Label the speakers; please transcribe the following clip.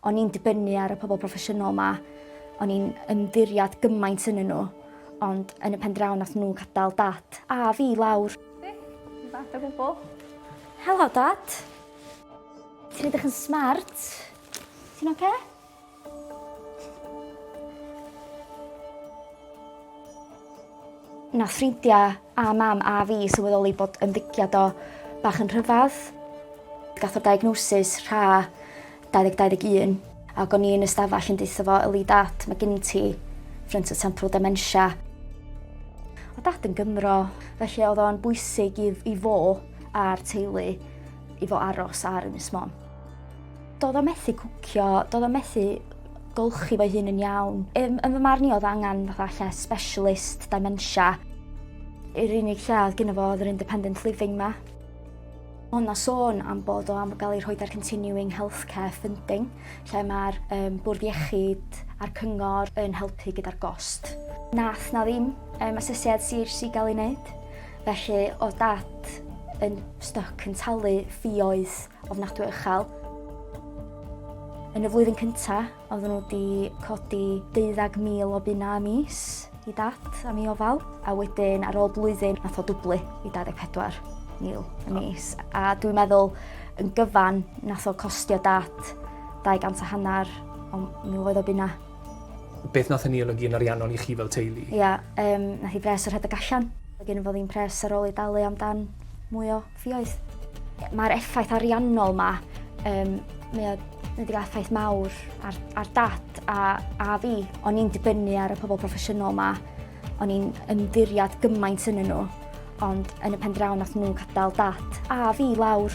Speaker 1: O'n i'n dibynnu ar y pobl proffesiynol yma. O'n i'n ymddiriad gymaint yn nhw. Ond yn y pen draw nath nhw gadael dad a fi lawr.
Speaker 2: Dad o gwbl.
Speaker 1: Helo, Dad. Ti'n edrych yn smart. Ti'n oce? Nath ffrindiau a mam a fi sylweddoli bod ymddygiad o bach yn rhyfadd. Gath o'r diagnosis rha 2021 ac o'n i yn ystafell yn deitha fo, yli Dad, mae gen ti frontotemporal dementia. O Dad yn Gymro, felly oedd o'n bwysig i fo a'r teulu i fo aros ar Ynys Môn. Doedd o methu cwcio, doedd o methu golchi fo'i hun yn iawn. Yn fy marn i oedd angen fatha lle specialist dementia. Yr unig lle oedd gyda fo oedd yr independent living ma. Oedd 'na sôn am bod o am gael ei rhoi ar continuing healthcare funding, lle mae'r bwrdd iechyd a'r cyngor yn helpu gyda'r gost. Nath na ddim asesiad sy'n gael ei wneud, felly oedd Dad yn stuck yn talu ffïoedd ofnadwy uchel. Yn y flwyddyn cyntaf, oedden nhw wedi codi 12,000 o bunna y mis i Dad am ei ofal, a wedyn ar ôl blwyddyn nath o dwblu i 24,000 y mis. A dwi'n meddwl yn gyfan nath o costio Dad 250 o miloedd o bunna.
Speaker 3: Beth nath hynny olygu yn ariannol i chi fel teulu?
Speaker 1: Ia, nath i bres yr rhedeg allan. Gen i fo ddim pres ar ôl i dalu amdan mwy o ffïoedd. Mae'r effaith ariannol yma, mae wedi cael effaith mawr ar Dad a fi. O'n i'n dibynnu ar y pobl proffesiynol yma. O'n i'n ymddiriad gymaint yn nhw. Ond yn y pen draw nath nhw gadael Dad a fi lawr.